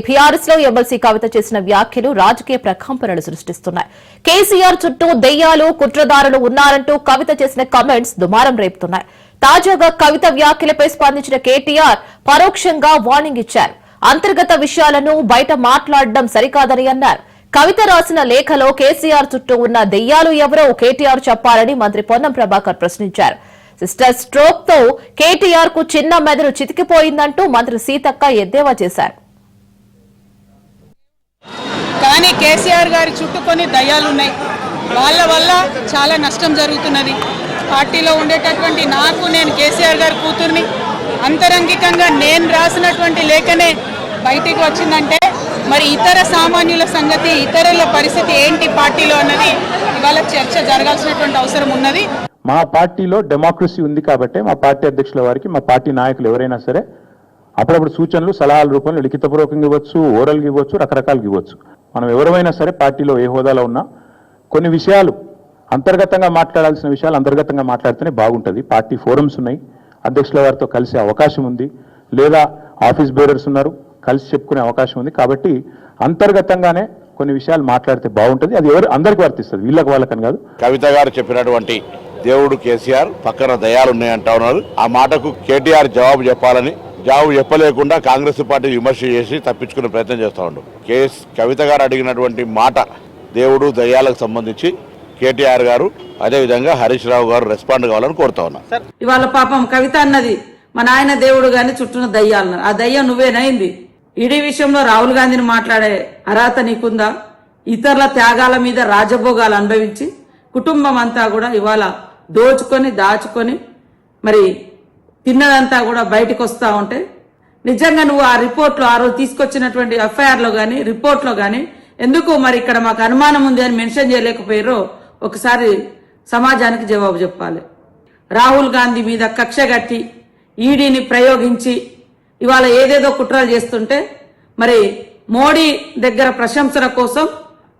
BRS లో MLC కవిత చేసిన వ్యాఖ్యలు రాజకీయ ప్రకంపనలు సృష్టిస్తున్నాయి. కేసీఆర్ చుట్టూ దెయ్యాలు కుట్రదారులు ఉన్నారంటూ కవిత చేసిన కామెంట్స్ దుమారం రేపుతున్నాయి. తాజాగా కవిత వ్యాఖ్యలపై స్పందించిన కేటీఆర్ పరోక్షంగా వార్నింగ్ ఇచ్చారు. అంతర్గత విషయాలను బయట మాట్లాడడం సరికాదని అన్నారు. కవిత రాసిన లేఖలో కేసీఆర్ చుట్టూ ఉన్న దెయ్యాలు ఎవరో కేటీఆర్ చెప్పాలని మంత్రి పొన్నం ప్రభాకర్ ప్రశ్నించారు. సిస్టర్ స్ట్రోక్ తో కేటీఆర్ కు చిన్న మెదడు చితికిపోయిందంటూ మంత్రి సీతక్క ఎద్దేవా చేశారు. కానీ కేసీఆర్ గారి చుట్టూ కొన్ని దయ్యాలున్నాయి. వాళ్ళ వల్ల చాలా నష్టం జరుగుతున్నది. పార్టీలో ఉండేటటువంటి నేను కేసీఆర్ గారి కూతుర్ని అంతరంగికంగా నేను రాసినటువంటి లేఖనే బయటికి వచ్చిందంటే మరి ఇతర సామాన్యుల సంగతి, ఇతరుల పరిస్థితి ఏంటి పార్టీలో అన్నది ఇవాళ చర్చ జరగాల్సినటువంటి అవసరం ఉన్నది. మా పార్టీలో డెమోక్రసీ ఉంది కాబట్టి మా పార్టీ అధ్యక్షుల వారికి మా పార్టీ నాయకులు ఎవరైనా సరే అప్పుడప్పుడు సూచనలు సలహాల రూపంలో లిఖితపూర్వకంగా ఇవ్వచ్చు, ఓరల్గా ఇవ్వచ్చు, రకరకాలుగా ఇవ్వచ్చు. మనం ఎవరైనా సరే పార్టీలో ఏ హోదాలో ఉన్నా కొన్ని విషయాలు అంతర్గతంగా మాట్లాడాల్సిన విషయాలు అంతర్గతంగా మాట్లాడితేనే బాగుంటుంది. పార్టీ ఫోరమ్స్ ఉన్నాయి, అధ్యక్షుల వారితో కలిసే అవకాశం ఉంది, లేదా ఆఫీస్ బేరర్స్ ఉన్నారు, కలిసి చెప్పుకునే అవకాశం ఉంది. కాబట్టి అంతర్గతంగానే కొన్ని విషయాలు మాట్లాడితే బాగుంటుంది. అది అందరికీ వర్తిస్తుంది, వీళ్ళకి వాళ్ళకని కాదు. కవిత గారు చెప్పినటువంటి దేవుడు కేసీఆర్ పక్కన దయాలు ఉన్నాయంటా ఉన్నారు. ఆ మాటకు కేటీఆర్ జవాబు చెప్పాలని, జవాబు చెప్పలేకుండా కాంగ్రెస్ పార్టీ విమర్శ చేసి తప్పించుకునే ప్రయత్నం చేస్తూ ఉండు. కవిత గారు అడిగినటువంటి మాట దేవుడు దయ్యాలకు సంబంధించి కేటీఆర్ గారు అదేవిధంగా హరీష్ రావు గారు రెస్పాండ్ కావాలని కోరుతా ఉన్నా. ఇవాళ పాపం కవిత అన్నది మా నాయన దేవుడు గాని చుట్టూ దయ్యాలు, ఆ దయ్యం నువ్వేనైంది. ఈడీ విషయంలో రాహుల్ గాంధీని మాట్లాడే అర్హత నీకుందా? ఇతరుల త్యాగాల మీద రాజభోగాలు అనుభవించి కుటుంబం అంతా కూడా ఇవాళ దోచుకొని దాచుకొని మరి తిన్నదంతా కూడా బయటకు వస్తా ఉంటే నిజంగా నువ్వు ఆ రిపోర్ట్లో ఆ రోజు తీసుకొచ్చినటువంటి ఎఫ్ఐఆర్లో కానీ రిపోర్ట్లో కానీ ఎందుకు మరి ఇక్కడ మాకు అనుమానం ఉంది అని మెన్షన్ చేయలేకపోయారో ఒకసారి సమాజానికి జవాబు చెప్పాలి. రాహుల్ గాంధీ మీద కక్ష కట్టి ఈడీని ప్రయోగించి ఇవాళ ఏదేదో కుట్రలు చేస్తుంటే మరి మోడీ దగ్గర ప్రశంసల కోసం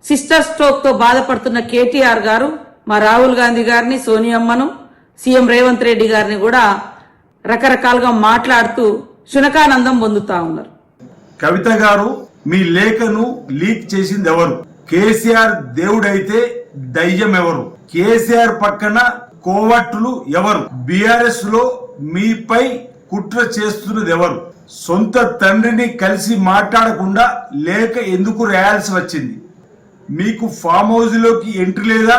సిస్టర్ స్ట్రోక్ తో బాధపడుతున్న కేటీఆర్ గారు మా రాహుల్ గాంధీ గారిని, సోనియమ్మను, సీఎం రేవంత్ రెడ్డి గారిని కూడా రకరకాలుగా మాట్లాడుతూ శునకానందం పొందుతా ఉన్నారు. కవిత గారు మీ లేఖను లీక్ చేసింది ఎవరు? కేసీఆర్ దేవుడైతే దయ్యం ఎవరు? కేసీఆర్ పక్కన కోవట్లు ఎవరు? బీఆర్ఎస్ లో మీపై కుట్ర చేస్తున్నది ఎవరు? సొంత తండ్రిని కలిసి మాట్లాడకుండా లేఖ ఎందుకు రాయాల్సి వచ్చింది? మీకు ఫామ్ హౌస్ లోకి ఎంట్రీ లేదా?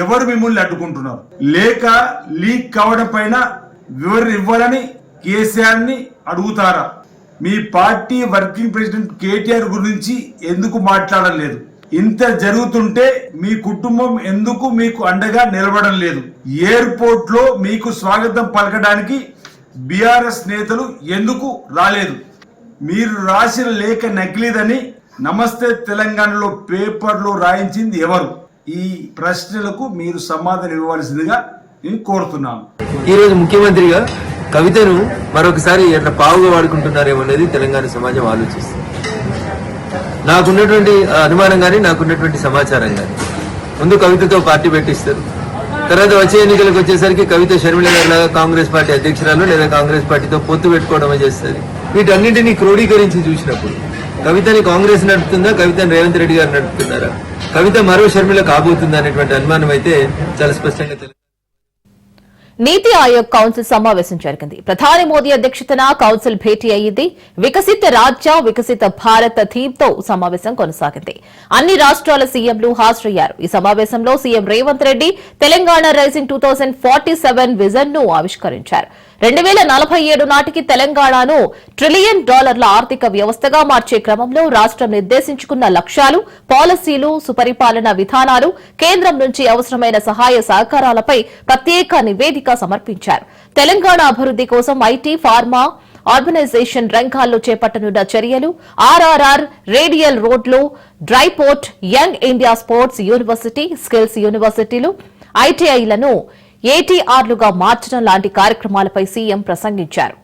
ఎవరు మిమ్మల్ని అడ్డుకుంటున్నారు? లేఖ లీక్ కావడం పైన వివరణ ఇవ్వాలని కేసీఆర్ ని అడుగుతారా? మీ పార్టీ వర్కింగ్ ప్రెసిడెంట్ కేటీఆర్ గురించి ఎందుకు మాట్లాడలేదు? ఇంత జరుగుతుంటే మీ కుటుంబం ఎందుకు మీకు అండగా నిలబడడం లేదు? ఎయిర్పోర్ట్ లో మీకు స్వాగతం పలకడానికి బీఆర్ఎస్ నేతలు ఎందుకు రాలేదు? మీరు రాసిన లేఖ నకిలీదని నమస్తే తెలంగాణలో పేపర్లో రాయించింది ఎవరు? ఈ ప్రశ్నలకు మీరు సమాధానం ఇవ్వవలసిందిగా నేను కోరుతున్నాను. ఈ రోజు ముఖ్యమంత్రిగా కవితను మరొకసారి ఎట్లా పావుగా వాడుకుంటున్నారేమో అనేది తెలంగాణ సమాజం ఆలోచిస్తుంది. నాకున్నటువంటి అనుమానం కానీ నాకున్నటువంటి సమాచారం కానీ ముందు కవితతో పార్టీ పెట్టిస్తారు, తర్వాత వచ్చే ఎన్నికలకు వచ్చేసరికి కవిత షర్మిల గారి లాగా కాంగ్రెస్ పార్టీ అధ్యక్షురాలు లేదా కాంగ్రెస్ పార్టీతో పొత్తు పెట్టుకోవడమే చేస్తుంది. వీటన్నింటినీ క్రోడీకరించి చూసినప్పుడు కవితని కాంగ్రెస్ నడుపుతుందా, కవితని రేవంత్ రెడ్డి గారు నడుపుతున్నారా, కవిత మరో షర్మిల కాబోతుందా అనేటువంటి అనుమానం అయితే చాలా స్పష్టంగా తెలుసు. నీతి ఆయోగ్ కౌన్సిల్ సమావేశం జరిగింది. ప్రధాని మోదీ అధ్యక్షతన కౌన్సిల్ భేటీ అయ్యింది. వికసిత రాజ్య వికసిత భారత్ థీమ్ తో సమావేశం కొనసాగింది. అన్ని రాష్ట్రాల సీఎంలు హాజరయ్యారు. ఈ సమావేశంలో CM Revanth Reddy Telangana rising 2047 vision ను ఆవిష్కరించారు. 2047 నాటికి తెలంగాణను $1 ట్రిలియన్ ఆర్థిక వ్యవస్థగా మార్చే క్రమంలో రాష్ట్రం నిర్దేశించుకున్న లక్ష్యాలు, పాలసీలు, సుపరిపాలన విధానాలు, కేంద్రం నుంచి అవసరమైన సహాయ సహకారాలపై ప్రత్యేక నివేదిక సమర్పించారు. తెలంగాణ అభివృద్ది కోసం ఐటీ, ఫార్మా, ఆర్గనైజేషన్ రంగాల్లో చేపట్టనున్న చర్యలు, ఆర్ఆర్ఆర్, రేడియల్ రోడ్లు, dry port, young India sports university, skills యూనివర్సిటీలు, ఐటీఐలను ఏటీఆర్లుగా మార్చడం లాంటి కార్యక్రమాలపై సీఎం ప్రసంగించారు.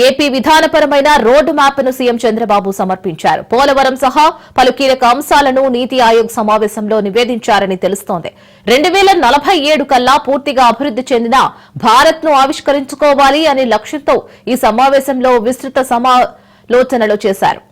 ఏపీ విధానపరమైన రోడ్డు మ్యాప్ ను సీఎం చంద్రబాబు సమర్పించారు. పోలవరం సహా పలు కీలక అంశాలను నీతి ఆయోగ్ సమావేశంలో నివేదించారని తెలుస్తోంది. 2047 కల్లా పూర్తిగా అభివృద్ది చెందిన భారత్ ను ఆవిష్కరించుకోవాలి అనే లక్ష్యంతో ఈ సమావేశంలో విస్తృత సమాలోచనలు చేశారు.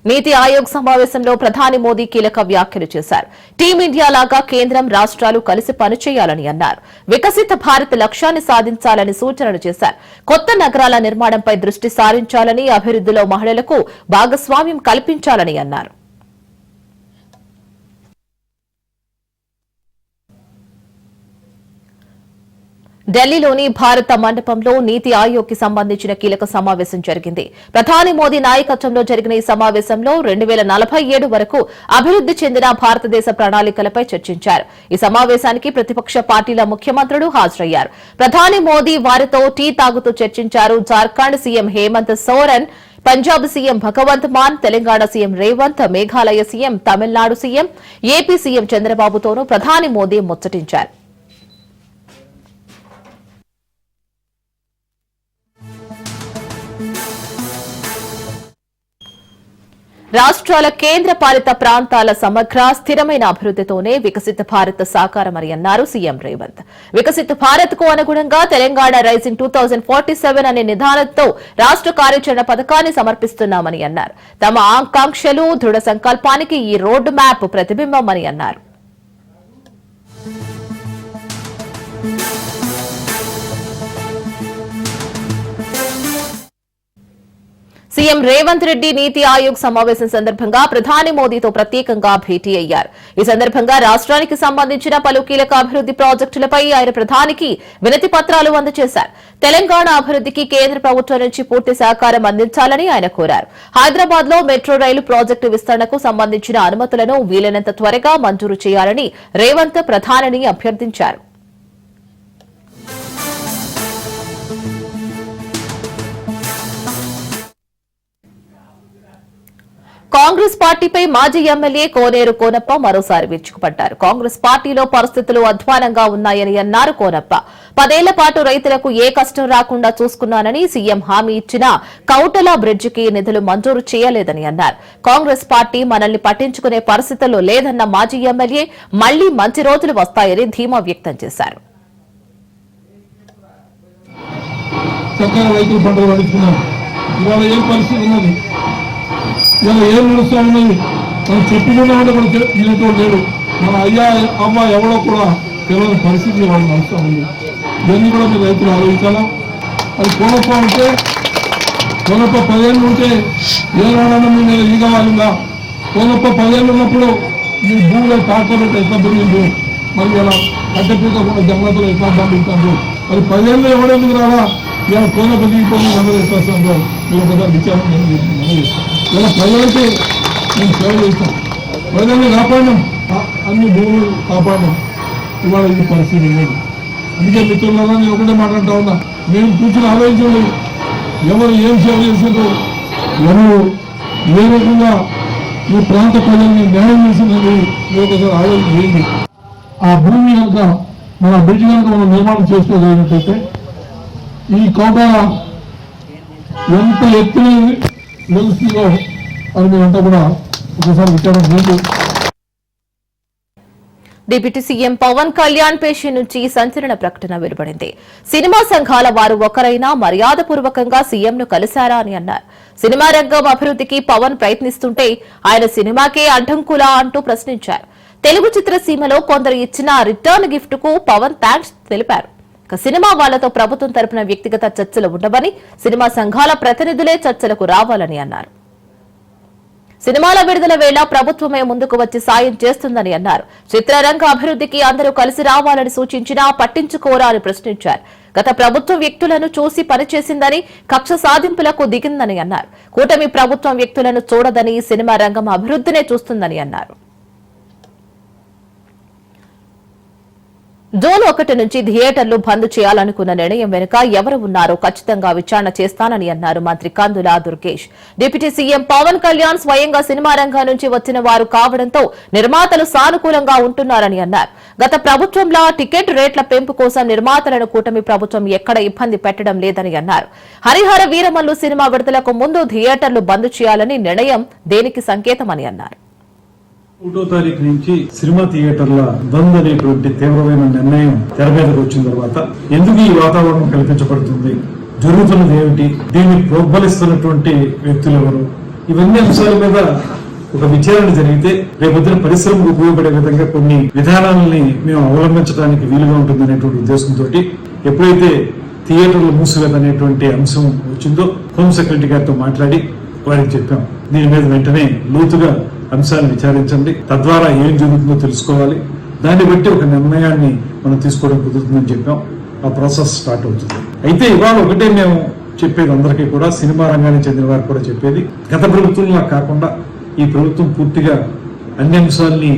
నీతి ఆయోగ్ సమావేశంలో ప్రధాని మోదీ కీలక వ్యాఖ్యలు చేశారు. టీమిండియా లాగా కేంద్రం రాష్ట్రాలు కలిసి పనిచేయాలని అన్నారు. వికసిత భారత్ లక్ష్యాన్ని సాధించాలని సూచనలు చేశారు. కొత్త నగరాల నిర్మాణంపై దృష్టి సారించాలని, అభివృద్దిలో మహిళలకు భాగస్వామ్యం కల్పించాలని అన్నారు. ఢిల్లీలోని భారత మండపంలో నీతి ఆయోగ్ కి సంబంధించిన కీలక సమావేశం జరిగింది. ప్రధాని మోదీ నాయకత్వంలో జరిగిన ఈ సమావేశంలో 2047 వరకు అభివృద్ది చెందిన భారతదేశ ప్రణాళికలపై చర్చించారు. ఈ సమావేశానికి ప్రతిపక్ష పార్టీల ముఖ్యమంత్రులు హాజరయ్యారు. ప్రధాని మోదీ వారితో టీ తాగుతూ చర్చించారు. Jharkhand CM Hemant Soren, Punjab CM Bhagwant Mann, Telangana CM Revanth, Meghalaya CM, Tamil Nadu CM, AP CM చంద్రబాబుతోనూ ప్రధాని మోదీ ముచ్చటించారు. రాష్ట్రాల కేంద్ర పాలిత ప్రాంతాల సమగ్ర స్థిరమైన అభివృద్దితోనే వికసిత భారత్ సాకారమని అన్నారు సీఎం రేవంత్. వికసిత భారత్ కు అనుగుణంగా తెలంగాణ రైజింగ్ 2047 అనే నిదానంతో రాష్ట్ర కార్యాచరణ పథకాన్ని సమర్పిస్తున్నామని అన్నారు. తమ ఆకాంక్షలు, దృఢ సంకల్పానికి ఈ రోడ్డు మ్యాప్ ప్రతిబింబమని అన్నారు. సీఎం రేవంత్ రెడ్డి నీతి ఆయోగ్ సమావేశం సందర్భంగా ప్రధాని మోదీతో ప్రత్యేకంగా భేటీ అయ్యారు. ఈ సందర్భంగా రాష్ట్రానికి సంబంధించిన పలు కీలక అభివృద్ది ప్రాజెక్టులపై ఆయన ప్రధానికి వినతి పత్రాలు అందజేశారు. తెలంగాణ అభివృద్దికి కేంద్ర ప్రభుత్వం నుంచి పూర్తి సహకారం అందించాలని ఆయన కోరారు. హైదరాబాద్ లో మెట్రో రైలు ప్రాజెక్టు విస్తరణకు సంబంధించిన అనుమతులను వీలైనంత త్వరగా మంజూరు చేయాలని రేవంత్ ప్రధానిని అభ్యర్థించారు. కాంగ్రెస్ పార్టీపై మాజీ ఎమ్మెల్యే కోనేరు కోనప్ప మరోసారి విరుచుకుపడ్డారు. కాంగ్రెస్ పార్టీలో పరిస్థితులు అధ్వానంగా ఉన్నాయని అన్నారు కోనప్ప. 10 ఏళ్ల పాటు రైతులకు ఏ కష్టం రాకుండా చూసుకున్నానని సీఎం హామీ ఇచ్చినా కౌటల బ్రిడ్జికి నిధులు మంజూరు చేయలేదని అన్నారు. కాంగ్రెస్ పార్టీ మనల్ని పట్టించుకునే పరిస్థితుల్లో లేదన్న మాజీ ఎమ్మెల్యే మళ్లీ మంచి రోజులు వస్తాయని ధీమా వ్యక్తం చేశారు. ఇలా ఏం నడుస్తూ ఉన్నది మనం చెప్పుకున్నా ఉంటే మనం వినటం లేడు. మన అయ్యా అమ్మ ఎవడో కూడా తెలియని పరిస్థితి వాళ్ళు నడుస్తూ ఉంది. ఇవన్నీ కూడా మీరు రైతులు ఆలోచించాలా. అది కోనప్ప ఉంటే కోనప్ప 10 ఏళ్ళు ఉంటే ఏనాడన్నా మీ మీద ఈ కావాలిగా. కోనప్ప 10 ఏళ్ళు ఉన్నప్పుడు మీ భూమిలో తాకబెట్టి ఎట్లా పెరిగింది, మరి ఇలా కట్టెపీక కూడా జంగలతో ఎట్లా పంపిస్తాను. మరి 10 ఏళ్ళు ఎవడెందుకు రాలా ఇలా కోనప్ప దిగిపోయి అందరూ ఎట్లా మీరు ఒకసారి విచారం చేస్తాను. ఇలా ప్రజలకి మేము సేవ చేస్తాం, ప్రజల్ని కాపాడినాం, అన్ని భూములు కాపాడినాం. ఇవాళ ఈ పరిస్థితి లేదు. అందుకే మిత్రులలో నేను ఒకటే మాట్లాడుతూ ఉన్నా, మేము కూర్చొని ఆలోచించండి. ఎవరు ఏం సేవ చేసిండ్రు, ఎవరు ఏ రకంగా ఈ ప్రాంత ప్రజల్ని న్యాయం చేసిందని మీరు ఒకసారి ఆలోచన చేయండి. ఆ భూమి కనుక మన బ్రిడ్జ్ కనుక మనం నిర్మాణం చేసుకోగలిగినట్టయితే ఈ కోట ఎంత ఎత్తున నిలుస్తుందో అని మీరంతా కూడా ఒకసారి విచారణ చేయండి. డిప్యూటీ సీఎం పవన్ కళ్యాణ్ పేషి నుంచి సంచలన ప్రకటన వెలువడింది. సినిమా సంఘాల వారు ఒకరైనా మర్యాదపూర్వకంగా సీఎంను కలిశారా అని అన్నారు. సినిమా రంగం అభివృద్దికి పవన్ ప్రయత్నిస్తుంటే ఆయన సినిమాకే అడ్డంకులా అంటూ ప్రశ్నించారు. తెలుగు చిత్రసీమలో కొందరు ఇచ్చిన రిటర్న్ గిఫ్ట్ కు పవన్ థ్యాంక్స్ తెలిపారు. సినిమా వాళ్లతో ప్రభుత్వం తరపున వ్యక్తిగత చర్చలు ఉండవని, సినిమా సంఘాల ప్రతినిధులే చర్చలకు రావాలని అన్నారు. సినిమాల విడుదల వేళ ప్రభుత్వమే ముందుకు వచ్చి సాయం చేస్తుందని అన్నారు. చిత్రరంగ అభివృద్దికి అందరూ కలిసి రావాలని సూచించినా పట్టించుకోరా అని ప్రశ్నించారు. గత ప్రభుత్వం వ్యక్తులను చూసి పనిచేసిందని, కక్ష సాధింపులకు దిగిందని అన్నారు. కూటమి ప్రభుత్వం వ్యక్తులను చూడదని, సినిమా రంగం అభివృద్దినే చూస్తుందని అన్నారు. జూన్ 1 నుంచి థియేటర్లు బంద్ చేయాలనుకున్న నిర్ణయం వెనుక ఎవరు ఉన్నారో ఖచ్చితంగా విచారణ చేస్తానని అన్నారు మంత్రి కందుల దుర్గేష్. డిప్యూటీ సీఎం పవన్ కళ్యాణ్ స్వయంగా సినిమా రంగం నుంచి వచ్చిన వారు కావడంతో నిర్మాతలు సానుకూలంగా ఉంటున్నారని అన్నారు. గత ప్రభుత్వంలో టికెట్ రేట్ల పెంపు కోసం నిర్మాతలను కూటమి ప్రభుత్వం ఎక్కడ ఇబ్బంది పెట్టడం లేదని అన్నారు. హరిహర వీరమల్లు సినిమా విడుదలకు ముందు థియేటర్లు బంద్ చేయాలని నిర్ణయం దేనికి సంకేతమని అన్నారు. 1వ తారీఖు నుంచి సినిమా థియేటర్ల బంద్ అనేటువంటి తీవ్రమైన నిర్ణయం తెర మీదకు వచ్చిన తర్వాత ఎందుకు ఈ వాతావరణం కల్పించబడుతుంది, జరుగుతున్నది ఏమిటి, దీన్ని ప్రోద్బలిస్తున్నటువంటి వ్యక్తులు ఎవరు, ఇవన్నీ అంశాల మీద ఒక విచారణ జరిగితే రేపొద్దున పరిశ్రమకు ఉపయోగపడే విధంగా కొన్ని విధానాలని మేము అవలంబించడానికి వీలుగా ఉంటుందనేటువంటి ఉద్దేశంతో ఎప్పుడైతే థియేటర్లు మూసివేత అనేటువంటి అంశం వచ్చిందో హోమ్ సెక్రటరీ గారితో మాట్లాడి వారికి చెప్పాం, దీని మీద వెంటనే లోతుగా అంశాన్ని విచారించండి, తద్వారా ఏం జరుగుతుందో తెలుసుకోవాలి, దాన్ని బట్టి ఒక నిర్ణయాన్ని మనం తీసుకోవడం కుదురుతుందని చెప్పాం. ఆ ప్రాసెస్ స్టార్ట్ అవుతుంది. అయితే ఇవాళ ఒకటే మేము చెప్పేది అందరికీ కూడా, సినిమా రంగానికి చెందిన వారికి కూడా చెప్పేది, గత ప్రభుత్వంలా కాకుండా ఈ ప్రభుత్వం పూర్తిగా అన్ని అంశాలని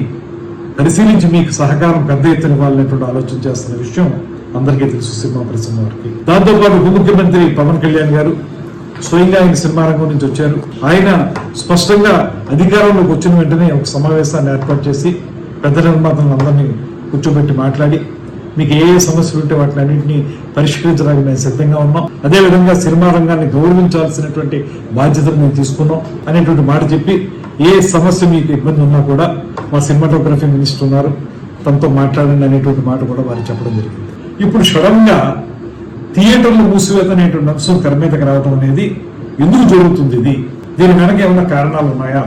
పరిశీలించి మీకు సహకారం పెద్ద ఎత్తున ఇవ్వాలనేటువంటి ఆలోచన చేస్తున్న విషయం అందరికీ తెలుసు సినిమా పరిశ్రమ వారికి. దాంతోపాటు ఉప ముఖ్యమంత్రి పవన్ కళ్యాణ్ గారు స్వయంగా ఆయన సినిమా రంగం నుంచి వచ్చారు. ఆయన స్పష్టంగా అధికారంలోకి వచ్చిన వెంటనే ఒక సమావేశాన్ని ఏర్పాటు చేసి పెద్ద నిర్మాతలను అందరినీ కూర్చోబెట్టి మాట్లాడి మీకు ఏ సమస్యలు ఉంటే వాటిని అన్నింటినీ పరిష్కరించడానికి మేము సిద్ధంగా ఉన్నాం, అదేవిధంగా సినిమా రంగాన్ని గౌరవించాల్సినటువంటి బాధ్యతలు మేము తీసుకున్నాం అనేటువంటి మాట చెప్పి, ఏ సమస్య మీకు ఇబ్బంది ఉన్నా కూడా మా సినిమాటోగ్రఫీ మినిస్టర్ ఉన్నారు, తనతో మాట్లాడండి అనేటువంటి మాట కూడా వారు చెప్పడం జరిగింది. ఇప్పుడు సడన్ గా థియేటర్లు మూసివేత అనేటువంటి అంశం తెర మీదకి రావడం అనేది ఎందుకు జరుగుతుంది, దీని వెనక ఏమైనా కారణాలు ఉన్నాయా,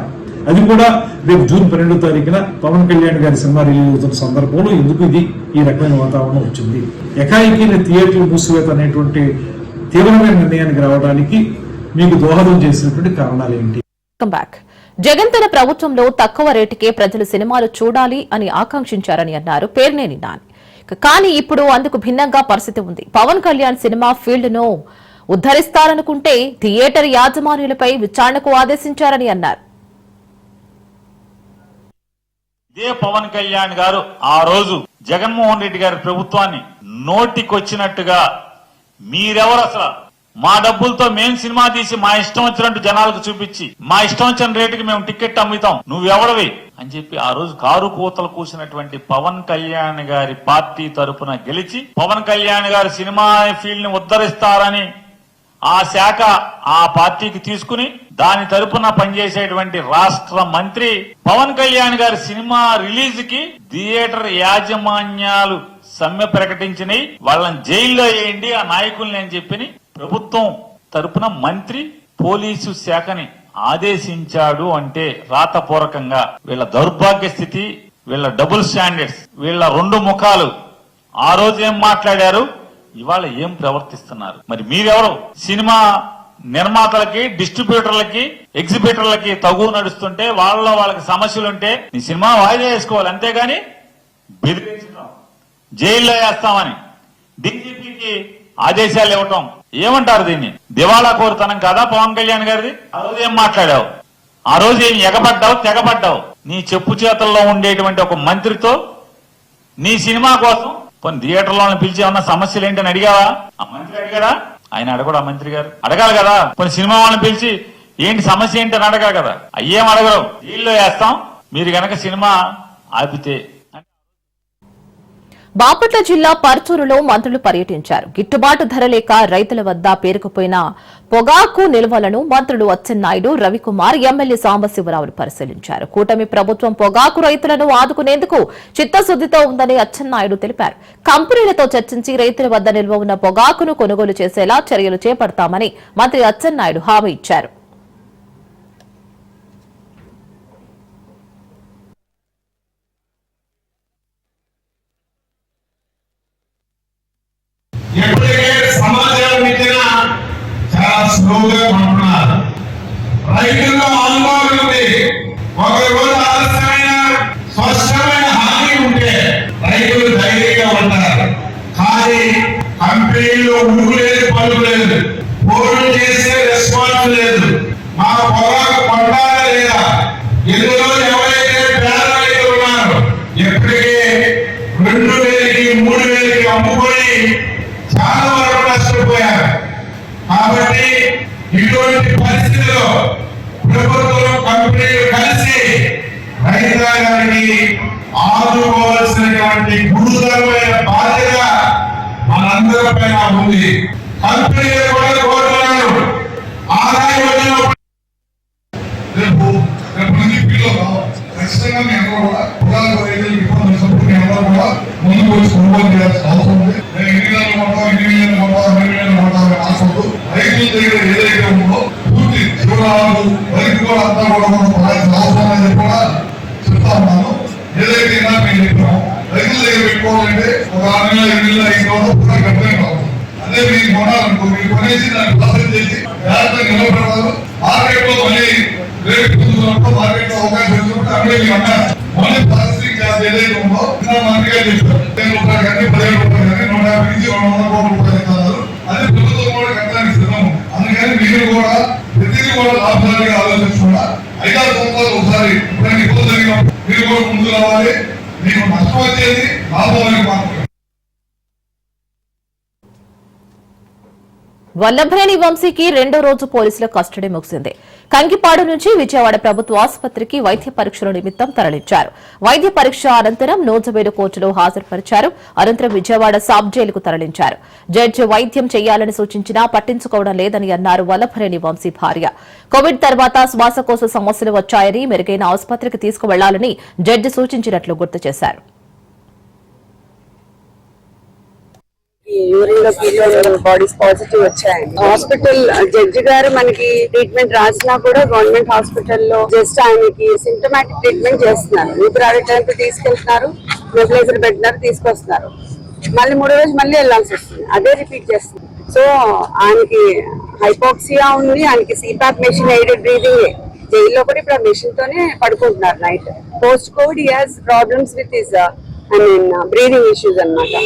అది కూడా రేపు జూన్ 12వ తారీఖున పవన్ కళ్యాణ్ గారి సినిమా రిలీజ్ అవుతున్న సందర్భంలో ఎందుకు ఈ రకమైన వాతావరణం వచ్చింది, ఎకాయికి థియేటర్లు మూసివేత అనేటువంటి తీవ్రమైన నిర్ణయానికి రావడానికి మీకు దోహదం చేసినటువంటి కారణాలు ఏంటి? జగన్ తన ప్రభుత్వంలో తక్కువ రేటుకే ప్రజలు సినిమాలు చూడాలి అని ఆకాంక్షించారని అన్నారు పేర్నేని నాని. కానీ ఇప్పుడు అందుకు భిన్నంగా పరిస్థితి ఉంది. పవన్ కళ్యాణ్ సినిమా ఫీల్డ్ ను ఉద్ధరిస్తారనుకుంటే థియేటర్ యాజమాన్యులపై విచారణకు ఆదేశించారని అన్నారు. ఇదే పవన్ కళ్యాణ్ గారు ఆ రోజు జగన్మోహన్ రెడ్డి గారి ప్రభుత్వాన్ని నోటికొచ్చినట్టుగా మీరెవరు అసలు మా డబ్బులతో మేం సినిమా తీసి మా ఇష్టం వచ్చినట్టు జనాలకు చూపించి మా ఇష్టం వచ్చిన రేటుకి మేము టికెట్ అమ్ముతాం, నువ్వెవడవి అని చెప్పి ఆ రోజు కారు కూతలు కూసినటువంటి పవన్ కళ్యాణ్ గారి పార్టీ తరపున గెలిచి పవన్ కళ్యాణ్ గారి సినిమా ఫీల్డ్ ని ఉద్ధరిస్తారని ఆ శాఖ ఆ పార్టీకి తీసుకుని దాని తరపున పనిచేసేటువంటి రాష్ట్ర మంత్రి పవన్ కళ్యాణ్ గారి సినిమా రిలీజ్ కి థియేటర్ యాజమాన్యాలు సమ్మె ప్రకటించినాయి, వాళ్ళని జైల్లో వేయండి ఆ నాయకుల్ని అని చెప్పి ప్రభుత్వం తరపున మంత్రి పోలీసు శాఖని ఆదేశించాడు. అంటే రాతపూర్వకంగా వీళ్ళ దౌర్భాగ్య స్థితి, వీళ్ళ డబుల్ స్టాండర్డ్స్, వీళ్ళ రెండు ముఖాలు ఆ రోజు ఏం మాట్లాడారు, ఇవాళ ఏం ప్రవర్తిస్తున్నారు. మరి మీరెవరు? సినిమా నిర్మాతలకి, డిస్ట్రిబ్యూటర్లకి, ఎగ్జిబిటర్లకి తగు నడుస్తుంటే వాళ్ళకి సమస్యలుంటే నీ సినిమా వాయిదా వేసుకోవాలి, అంతేగాని బెదిరించడం, జైల్లో వేస్తామని డీజీపీకి ఆదేశాలు ఇవ్వటం ఏమంటారు? దీన్ని దివాళా కోరుతనం కాదా పవన్ కళ్యాణ్ గారిది? ఆ రోజు ఏం మాట్లాడావు, ఆ రోజు ఏం ఎగబడ్డావు, తెగబడ్డావు. నీ చెప్పు చేతల్లో ఉండేటువంటి ఒక మంత్రితో నీ సినిమా కోసం కొన్ని థియేటర్లో పిలిచి ఏమన్నా సమస్యలు ఏంటని అడిగావా? ఆ మంత్రి అడిగాడా? ఆయన అడగడు. ఆ మంత్రి గారు అడగాలి కదా. కొన్ని సినిమా వాళ్ళని పిలిచి ఏంటి సమస్య ఏంటని అడగాలి కదా. అయ్యేం అడగరు, వీళ్ళు వేస్తాం మీరు గనక సినిమా ఆపితే. బాపట్ల జిల్లా పర్చూరులో మంత్రులు పర్యటించారు. గిట్టుబాటు ధర లేక రైతుల వద్ద పేరుకుపోయిన పొగాకు నిల్వలను మంత్రులు అచ్చెన్నాయుడు, రవికుమార్, ఎమ్మెల్యే సాంబశివరావులు పరిశీలించారు. కూటమి ప్రభుత్వం పొగాకు రైతులను ఆదుకునేందుకు చిత్తశుద్దితో ఉందని అచ్చెన్నాయుడు తెలిపారు. కంపెనీలతో చర్చించి రైతుల వద్ద నిల్వ ఉన్న పొగాకును కొనుగోలు చేసేలా చర్యలు చేపడతామని మంత్రి అచ్చెన్నాయుడు హామీ ఇచ్చారు. ఎప్పటికే సమాచారం ఇచ్చినా చాలా స్లోగా కొంటున్నారు. రైతుల్లో అనుభవం ఉంది. ఒకరోజు ఆలస్యమైన స్పష్టమైన హామీ ఉంటే రైతులు ధైర్యంగా ఉంటారు. కానీ కంపెనీల్లో ఉడుకు లేదు, పలుకు లేదు, ఫోన్లు చేసే రెస్పాన్స్ లేదు. మా పొగాకు కొంటారా లేదా? ఇందులో ఎవరైతే పేద రైతులు ఉన్నారో ఇప్పటికే 2000కి 3000 గురుతరమైన బాధ్యత మనందరిపైన ఉంది. కంపెనీలు కూడా కోరుతున్నారు ఆదాయం వచ్చినప్పుడు రేపు నుంచి పిల్లలు ఖచ్చితంగా మీ అందరూ కూడా పొలాలు రైతులు ఇబ్బంది వచ్చినప్పుడు మీ అందరూ కూడా ముందుకు వచ్చి కొనుగోలు చేయాల్సిన అవసరం ఉంది. నేను ఎన్ని నెలలు కొంటాం, రాష్ట్రంలో రైతుల దగ్గర ఏదైతే ఉందో పూర్తి జీవనాలు రైతు కూడా అంతా కూడా మనం పడాల్సిన అవసరం అనేది కూడా చెప్తా ఉన్నాను. ఏదైతే మేము చెప్పాము రైతుల దగ్గర పెట్టుకోవాలంటే ఒక 6 నెలల 8 నెలల 5 నెలలు కూడా గట్టిగా కావాలి. అదే మీరు కొనాలనుకో, మీరు కొనేసి దాన్ని ప్రాసెస్ చేసి జాగ్రత్తగా నిలబెడతారు. మార్కెట్ లో మళ్ళీ రేటు పొందుతున్నప్పుడు మార్కెట్ లో అవకాశం వచ్చినప్పుడు అక్కడే మీరు అన్నారు మళ్ళీ ప్రాసెసింగ్ ఛార్జ్ ఏదైతే ఉందో మంత్రిగా చెప్పారు 10 రూపాయలు కానీ 15 రూపాయలు కానీ 150 నుంచి 200 కోట్ల రూపాయలు ఇస్తున్నారు. అదే ప్రభుత్వం కూడా కట్టడానికి సిద్ధము. అందుకని మీరు కూడా ప్రతిదీ కూడా లాభదారిగా ఆలోచించకుండా 5-6 సంవత్సరాలు ఒకసారి ఎప్పుడైనా ఇబ్బంది జరిగినప్పుడు మీరు కూడా ముందు రావాలి. మీకు నష్టం వచ్చేది లాభానికి మాత్రమే. వల్లభనేని వంశీకి 2వ రోజు పోలీసుల కస్టడీ ముగిసింది. కంకిపాడు నుంచి విజయవాడ ప్రభుత్వ ఆసుపత్రికి వైద్య పరీక్షల నిమిత్తం తరలించారు. వైద్య పరీక్ష అనంతరం నూజివీడు కోర్టులో హాజరుపరిచారు. అనంతరం విజయవాడ సబ్ జైలుకు తరలించారు. జడ్జి వైద్యం చేయాలని సూచించినా పట్టించుకోవడం లేదని అన్నారు వల్లభనేని వంశీ భార్య. కోవిడ్ తర్వాత శ్వాసకోశ సమస్యలు వచ్చాయని మెరుగైన ఆసుపత్రికి తీసుకువెళ్లాలని జడ్జి సూచించినట్లు గుర్తు చేశారు. యూరిన్ లో పీరియడ్ బాడీస్ పాజిటివ్ వచ్చాయండి. హాస్పిటల్ జడ్జి గారు మనకి ట్రీట్మెంట్ రాసినా కూడా గవర్నమెంట్ హాస్పిటల్లో జస్ట్ ఆయనకి సింటమాటిక్ ట్రీట్మెంట్ చేస్తున్నారు. ఊపిరాడటానికి తీసుకెళ్తున్నారు, నెబులైజర్ పెట్టినారు, తీసుకొస్తున్నారు. మళ్ళీ 3వ రోజు మళ్ళీ వెళ్లాల్సి వస్తుంది, అదే రిపీట్ చేస్తుంది. సో ఆయనకి హైపోక్సియా ఉంది, ఆయనకి సిపాప్ మెషిన్ ఎయిడెడ్ బ్రీదింగ్. జైల్లో కూడా ఇప్పుడు ఆ మెషిన్ తోనే పడుకుంటున్నారు night. Post covid he has problems with his breathing issues అన్నమాట.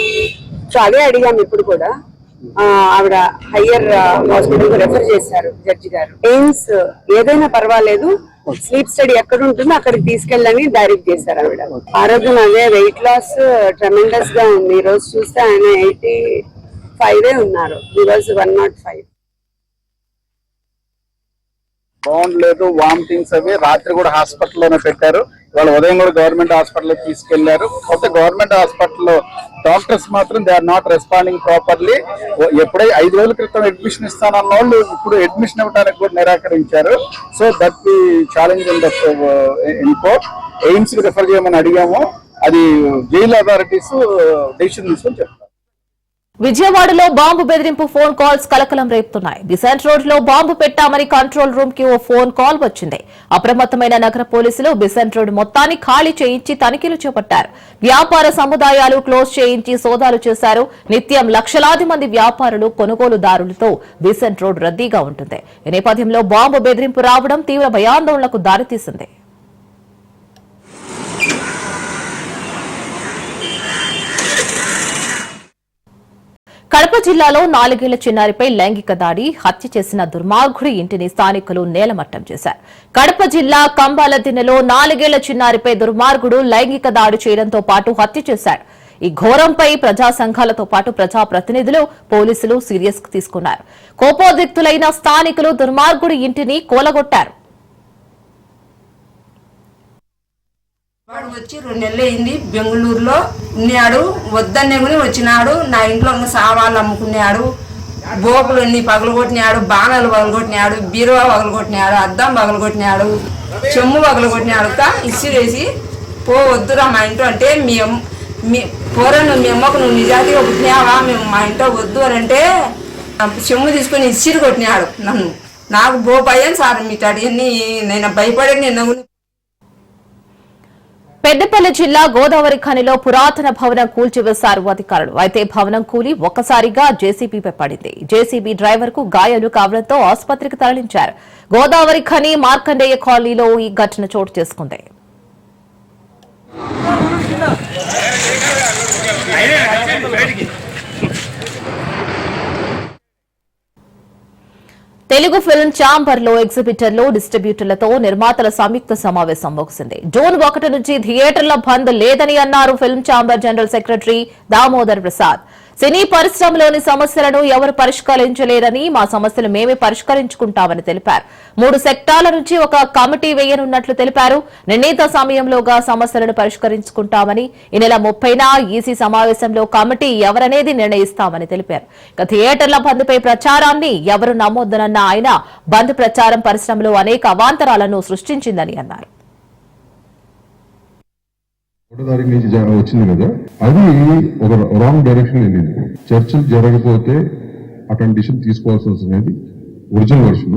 సో అదే అడిగాము ఇప్పుడు కూడా. ఆవిడ హయ్యర్ హాస్పిటల్ కు రెఫర్ చేశారు జడ్జి గారు. ఎయిమ్స్ ఏదైనా పర్వాలేదు, స్లీప్ స్టడీ ఎక్కడ ఉంటుందో అక్కడికి తీసుకెళ్ళని డైరెక్ట్ చేశారు ఆవిడ. ఆరోగ్యం అదే, వెయిట్ లాస్ ట్రెమెండస్ గా ఉంది. ఈ రోజు చూస్తే ఆయన 85 ఉన్నారు, ఈ రోజు 105. బాగుండలేదు, వామిటింగ్స్ అవి. రాత్రి కూడా హాస్పిటల్లోనే పెట్టారు. ఇవాళ ఉదయం కూడా గవర్నమెంట్ హాస్పిటల్ తీసుకెళ్లారు. కాకపోతే గవర్నమెంట్ హాస్పిటల్లో డాక్టర్స్ మాత్రం they are not responding properly. ఎప్పుడై 5 రోజుల క్రితం అడ్మిషన్ ఇస్తానన్న వాళ్ళు ఇప్పుడు అడ్మిషన్ ఇవ్వడానికి కూడా నిరాకరించారు. So that we challenge in the court. AIIMS కి రిఫర్ చేయమని అడిగాము. అది జైలు అథారిటీస్ డెసిషన్ తీసుకొని చెప్తారు. విజయవాడలో బాంబు బెదిరింపు ఫోన్ కాల్స్ కలకలం రేపుతున్నాయి. బిసెంట్ రోడ్ లో బాంబు పెట్టామని కంట్రోల్ రూమ్ కి ఓ ఫోన్ కాల్ వచ్చింది. అప్రమత్తమైన నగర పోలీసులు బిసెంట్ రోడ్ మొత్తాన్ని ఖాళీ చేయించి తనిఖీలు చేపట్టారు. వ్యాపార సముదాయాలు క్లోజ్ చేయించి సోదాలు చేశారు. నిత్యం లక్షలాది మంది వ్యాపారులు, కొనుగోలుదారులతో బిసెంట్ రోడ్ రద్దీగా ఉంటుంది. ఈ నేపథ్యంలో బాంబు బెదిరింపు రావడం తీవ్ర భయాందోళనకు దారితీసింది. కడప జిల్లాలో 4 ఏళ్ల చిన్నారిపై లైంగిక దాడి, హత్య చేసిన దుర్మార్గుడి ఇంటిని స్థానికులు నేలమట్టం చేశారు. కడప జిల్లా కంబాలదిన్నెలో 4 ఏళ్ల చిన్నారిపై దుర్మార్గుడు లైంగిక దాడి చేయడంతో పాటు హత్య చేశాడు. ఈ ఘోరంపై ప్రజా సంఘాలతో పాటు ప్రజాప్రతినిధులు, పోలీసులు సీరియస్ కు తీసుకున్నారు. కోపోద్రిక్తులైన స్థానికులు దుర్మార్గుడి ఇంటిని కూలగొట్టారు. వాడు వచ్చి 2 నెలలు అయింది. బెంగళూరులో ఉన్నాడు. వద్దన్నేమని వచ్చినాడు. నా ఇంట్లో ఉన్న సామాన్లు అమ్ముకున్నాడు. బోకులు అన్ని పగలగొట్టినాడు, బాణాలు పగలగొట్టినాడు, బీరువా పగలగొట్టినాడు, అద్దం పగలగొట్టినాడు, చెమ్ము పగలగొట్టినాడు. ఇసిరేసి పో వద్దురా మా ఇంట్లో అంటే, పోరా నువ్వు మీ అమ్మకు నువ్వు నిజాతిగా పుట్టినావా, మేము మా ఇంట్లో వద్దు అని అంటే చెమ్ము తీసుకొని ఇసిరి కొట్టినాడు నన్ను. నాకు భయపడాను సార్, మీటన్నీ నేను భయపడే నేను. పెద్దపల్లి జిల్లా గోదావరి ఖనిలో పురాతన భవనం కూల్చివేశారు అధికారులు. అయితే భవనం కూలి ఒక్కసారిగా జేసీబీపై పడింది. జేసీబీ డ్రైవర్ కు గాయాలు కావడంతో ఆసుపత్రికి తరలించారు. గోదావరి ఖని మార్కండేయ కాలనీలో ఈ ఘటన చోటు చేసుకుంది. తెలుగు ఫిల్మ్ ఛాంబర్ లో ఎగ్జిబిటర్లు, డిస్ట్రిబ్యూటర్లతో నిర్మాతల సంయుక్త సమావేశం ముగిసింది. జూన్ 1 నుంచి థియేటర్ల బంద్ లేదని అన్నారు film chamber general secretary Damodar Prasad. సినీ పరిశ్రమలోని సమస్యలను ఎవరు పరిష్కరించలేరని, మా సమస్యలు మేమే పరిష్కరించుకుంటామని తెలిపారు. 3 సెక్టార్ల నుంచి ఒక కమిటీ వేయనున్నట్లు తెలిపారు. నిర్ణీత సమయంలోగా సమస్యలను పరిష్కరించుకుంటామని, ఈ నెల 30న ఈసీ సమావేశంలో కమిటీ ఎవరనేది నిర్ణయిస్తామని తెలిపారు. ఇక థియేటర్ల బంద్పై ప్రచారాన్ని ఎవరు నమ్మొద్దనన్న ఆయన, బంద్ ప్రచారం పరిశ్రమలో అనేక అవాంతరాలను సృష్టించిందని అన్నారు. తారీఖు నుంచి వచ్చింది కదా, అది ఒక రాంగ్ డైరెక్షన్ వెళ్ళింది. చర్చలు జరగకపోతే అటువంటి డిసిషన్ తీసుకోవాల్సి వస్తున్నది ఒరిజినల్ వర్షన్,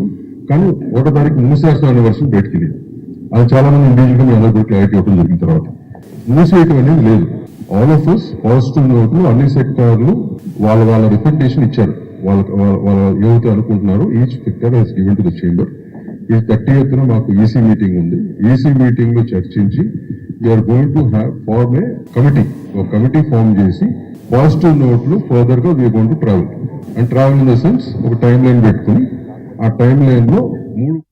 కానీ 1 తారీఖు మూసేస్తామనే వర్షన్ బయటకి వెళ్ళింది. అది చాలా మంది ఇండివిజువల్ గా అందరూ క్లారిటీ ఇవ్వడం జరిగిన తర్వాత మూసేయటం అనేది లేదు. ఆల్ ఆఫ్ అస్ పాజిటివ్ నోట్లు అన్ని సెక్టార్లు వాళ్ళ రిప్రజెంటేషన్ ఇచ్చారు. వాళ్ళ ఏవైతే అనుకుంటున్నారో each sector has given to the chamber. ఈ 30th మాకు ఈసీ మీటింగ్ ఉంది. ఈసీ మీటింగ్ లో చర్చించి we're going to form a committee. ఒక కమిటీ ఫార్మ్ చేసి పాజిటివ్ నోట్లు ఫర్దర్ గా we're going to travel. And travel in the sense ఒక టైం లైన్ పెట్టుకుని ఆ టైం లైన్ లో 3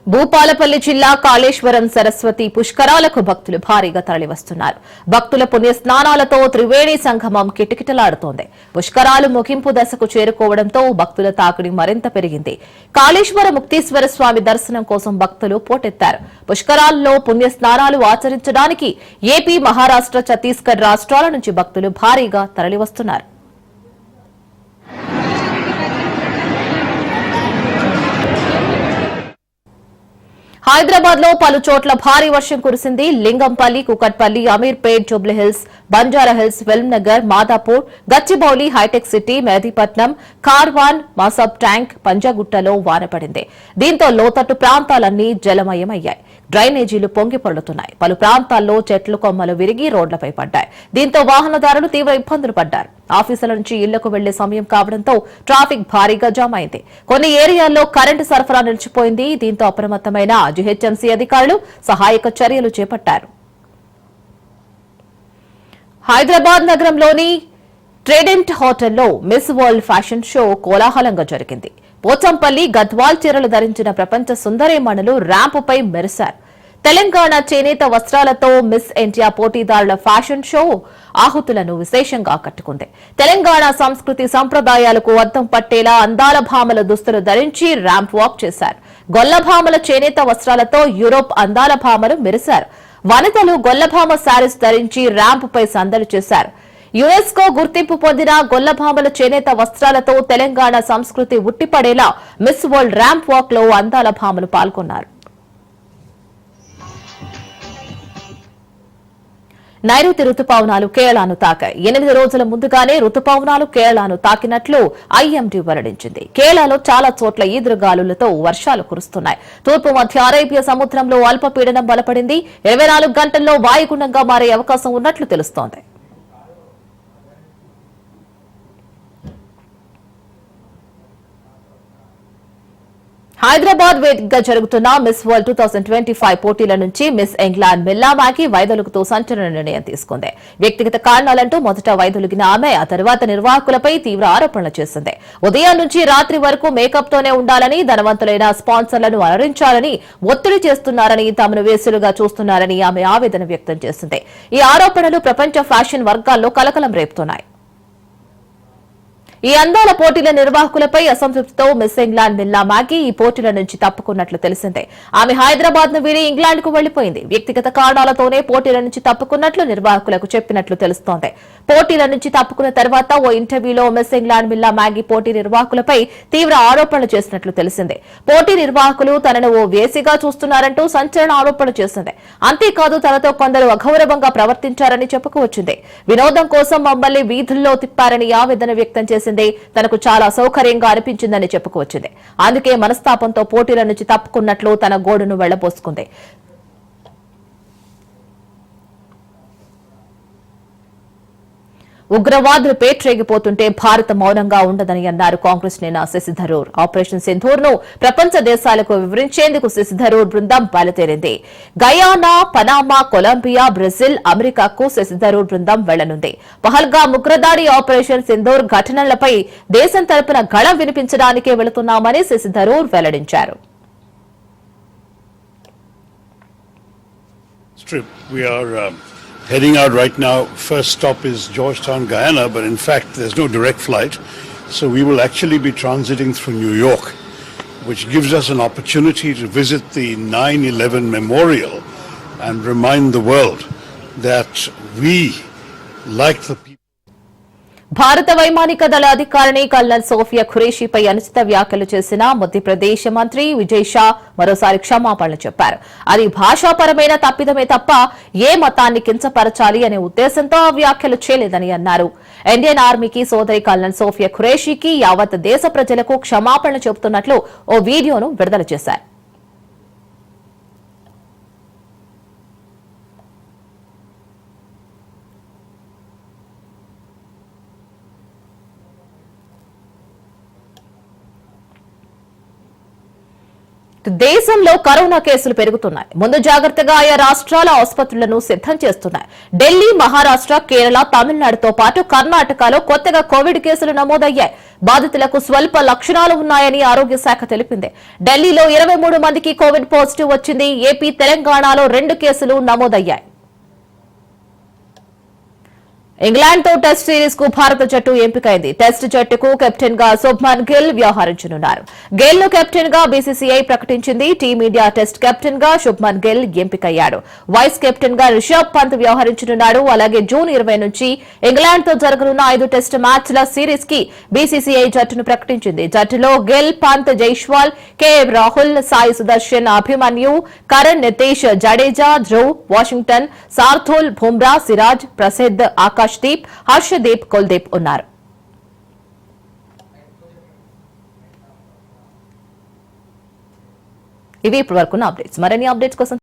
భూపాలపల్లి జిల్లా కాళేశ్వరం సరస్వతి పుష్కరాలకు భక్తులు భారీగా తరలివస్తున్నారు. భక్తుల పుణ్య స్నానాలతో త్రివేణి సంగమం కిటకిటలాడుతోంది. పుష్కరాలు ముగింపు దశకు చేరుకోవడంతో భక్తుల తాకిడి మరింత పెరిగింది. కాళేశ్వర ముక్తీశ్వర స్వామి దర్శనం కోసం భక్తులు పోటెత్తారు. పుష్కరాల్లో పుణ్య స్నానాలు ఆచరించడానికి ఏపీ, మహారాష్ట్ర, ఛత్తీస్గఢ్ రాష్ట్రాల నుంచి భక్తులు భారీగా తరలివస్తున్నారు. హైదరాబాద్ లో పలు చోట్ల భారీ వర్షం కురిసింది. లింగంపల్లి, కుకట్పల్లి, అమీర్పేట్, జూబ్లీహిల్స్, బంజారాహిల్స్, ఫిల్మ్ నగర్, మాదాపూర్, గచ్చిబౌలి, హైటెక్ సిటీ, మెహదీపట్నం, కార్వాన్, మాసబ్ ట్యాంక్, పంజాగుట్టలో వాన పడింది. దీంతో లోతట్టు ప్రాంతాలన్నీ జలమయమయ్యాయి. డ్రైనేజీలు పొంగి పొర్లుతున్నాయి. పలు ప్రాంతాల్లో చెట్లు కొమ్మలు విరిగి రోడ్లపై పడ్డాయి. దీంతో వాహనదారులు తీవ్ర ఇబ్బందులు పడ్డారు. ఆఫీసుల నుంచి ఇళ్లకు వెళ్లే సమయం కావడంతో ట్రాఫిక్ భారీగా జామ్ అయింది. కొన్ని ఏరియాల్లో కరెంటు సరఫరా నిలిచిపోయింది. దీంతో అప్రమత్తమైన జీహెచ్ఎంసీ అధికారులు సహాయక చర్యలు చేపట్టారు. హైదరాబాద్ నగరంలోని ట్రేడెంట్ హోటల్లో మిస్ వరల్డ్ ఫ్యాషన్ షో కోలాహలంగా జరిగింది. పోచంపల్లి, గద్వాల్ చీరలు ధరించిన ప్రపంచ సుందరీమణులు ర్యాంపుపై మెరిశారు. తెలంగాణ చేనేత వస్త్రాలతో మిస్ ఇండియా పోటీదారుల ఫ్యాషన్ షో ఆహుతులను విశేషంగా ఆకట్టుకుంది. తెలంగాణ సంస్కృతి సంప్రదాయాలకు అద్దం పట్టేలా అందాల భామల దుస్తులు ధరించి ర్యాంప్ వాక్ చేశారు. గొల్లభామల చేనేత వస్త్రాలతో యూరోప్ అందాల భామలు మెరిశారు. వనితలు గొల్లభామ శారీస్ ధరించి ర్యాంపుపై సందడి చేశారు. యునెస్కో గుర్తింపు పొందిన గొల్లభామల చేనేత వస్త్రాలతో తెలంగాణ సంస్కృతి ఉట్టిపడేలా మిస్ వరల్డ్ ర్యాంప్ వాక్ లో అందాల భామలు పాల్గొన్నారు. నైరుతి రుతుపవనాలు కేరళను తాకాయి. 8 రోజుల ముందుగానే రుతుపవనాలు కేరళను తాకినట్లు ఐఎండీ వెల్లడించింది. కేరళలో చాలా చోట్ల ఈదురుగాలులతో వర్షాలు కురుస్తున్నాయి. తూర్పు మధ్య అరేబియా సముద్రంలో అల్పపీడనం బలపడింది. 24 గంటల్లో వాయుగుండంగా మారే అవకాశం ఉన్నట్లు తెలుస్తోంది. హైదరాబాద్ వేదికగా జరుగుతున్న మిస్ వరల్డ్ 2025 పోటీల నుంచి మిస్ ఇంగ్లాండ్ మిల్లా మ్యాగీ వైదొలుగుతూ సంచలన నిర్ణయం తీసుకుంది. వ్యక్తిగత కారణాలంటూ మొదట వైదొలిగిన ఆమె ఆ తర్వాత నిర్వాహకులపై తీవ్ర ఆరోపణలు చేసింది. ఉదయం నుంచి రాత్రి వరకు మేకప్ తోనే ఉండాలని, ధనవంతులైన స్పాన్సర్లను అలరించాలని ఒత్తిడి చేస్తున్నారని, తమను వేసులుగా చూస్తున్నారని ఆమె ఆవేదన వ్యక్తం చేసింది. ఈ ఆరోపణలు ప్రపంచ ఫ్యాషన్ వర్గాల్లో కలకలం రేపుతున్నాయి. ఈ అందాల పోటీల నిర్వాహకులపై అసంతృప్తితో మిస్ ఇంగ్లాండ్ మిల్లా మ్యాగీ ఈ పోటీల నుంచి తప్పుకున్నట్లు తెలిసిందే. ఆమె హైదరాబాద్ ను వీడి ఇంగ్లాండ్ కు వెళ్లిపోయింది. వ్యక్తిగత కారణాలతోనే పోటీల నుంచి తప్పుకున్నట్లు నిర్వాహకులకు చెప్పినట్లు తెలుస్తోంది. పోటీల నుంచి తప్పుకున్న తర్వాత ఓ ఇంటర్వ్యూలో మిస్ ఇంగ్లాండ్ మిల్లా మ్యాగీ పోటీ నిర్వాహకులపై తీవ్ర ఆరోపణలు చేసినట్లు తెలిసిందే. పోటీ నిర్వాహకులు తనను ఓ వేసిగా చూస్తున్నారంటూ సంచలన ఆరోపణలు చేసింది. అంతేకాదు తనతో కొందరు అగౌరవంగా ప్రవర్తించారని చెప్పుకువచ్చింది. వినోదం కోసం మమ్మల్ని వీధుల్లో తిప్పారని ఆవేదన వ్యక్తం చేసింది. తనకు చాలా సౌకర్యంగా అనిపించిందని చెప్పుకువచ్చింది. అందుకే మనస్తాపంతో పోటీల నుంచి తప్పుకున్నట్లు తన గోడును వెళ్లబోసుకుంది. ఉగ్రవాదులు పేట్రేగిపోతుంటే భారత్ మౌనంగా ఉండదని అన్నారు కాంగ్రెస్ నేత శశి థరూర్. ఆపరేషన్ సింధూర్ ను ప్రపంచ దేశాలకు వివరించేందుకు శశి థరూర్ బృందం బయలుదేరింది. గయానా, పనామా, కొలంబియా, బ్రెజిల్, అమెరికాకు శశి థరూర్ బృందం వెళ్లనుంది. పహల్గామ్ ఉగ్రదాడి, ఆపరేషన్ సింధూర్ ఘటనలపై దేశం తరపున గళం వినిపించడానికే వెళుతున్నామని శశి థరూర్ వెల్లడించారు. heading out right now. First stop is Georgetown, Guyana, but in fact there's no direct flight. So we will actually be transiting through New York, which gives us an opportunity to visit the 9/11 memorial and remind the world that we, like the people. భారత వైమానిక దళ అధికారిణి colonel Sophia ఖురేషీపై అనుచిత వ్యాఖ్యలు చేసిన మధ్యప్రదేశ్ మంత్రి విజయ్ షా మరోసారి క్షమాపణలు చెప్పారు. అది భాషాపరమైన తప్పిదమే తప్ప ఏ మతాన్ని కించపరచాలి అనే ఉద్దేశంతో ఆ వ్యాఖ్యలు చేయలేదని అన్నారు. ఇండియన్ ఆర్మీకి సోదరి కల్నల్ సోఫియా ఖురేషీకి యావత్ దేశ ప్రజలకు క్షమాపణలు చెబుతున్నట్లు ఓ వీడియోను విడుదల చేశారు. దేశంలో కరోనా కేసులు పెరుగుతున్నాయి. ముందు జాగ్రత్తగా ఆయా రాష్ట్రాల ఆసుపత్రులను సిద్దం చేస్తున్నాయి. ఢిల్లీ, మహారాష్ట్ర, కేరళ, తమిళనాడుతో పాటు కర్ణాటకలో కొత్తగా కోవిడ్ కేసులు నమోదయ్యాయి. బాధితులకు స్వల్ప లక్షణాలు ఉన్నాయని ఆరోగ్య శాఖ తెలిపింది. ఢిల్లీలో 23 మందికి కోవిడ్ పాజిటివ్ వచ్చింది. ఏపీ, తెలంగాణలో 2 కేసులు నమోదయ్యాయి. ఇంగ్లాండ్ తో టెస్ట్ సిరీస్ కు భారత జట్టు ఎంపికైంది. టెస్ట్ జట్టుకు కెప్టెన్ గా శుభ్మన్ గిల్ వ్యవహరించనున్నారు. గిల్ ను కెప్టెన్ గా బీసీసీఐ ప్రకటించింది. టీమిండియా టెస్ట్ కెప్టెన్ గా శుభ్మన్ గిల్ ఎంపికయ్యాడు. వైస్ కెప్టెన్ గా రిషబ్ పంత్ వ్యవహరించనున్నాడు. అలాగే జూన్ 20 నుంచి ఇంగ్లాండ్ తో జరగనున్న 5 టెస్ట్ మ్యాచ్ల సిరీస్ కి బీసీసీఐ జట్టును ప్రకటించింది. జట్టులో గిల్, పంత్, జైస్వాల్, కేఎల్ రాహుల్, సాయి సుదర్శన్, అభిమన్యు, కరణ్, నితీష్, జడేజా, ధ్రువ్, వాషింగ్టన్, సార్థోల్, బుమ్రా, సిరాజ్, ప్రసిద్ధ్, ఆకాశ్ దీప్, హర్షదీప్, కుల్దీప్ ఉన్నారు. ఇవి ఇప్పటివరకున్న అప్డేట్స్. మరిన్ని అప్డేట్స్ కోసం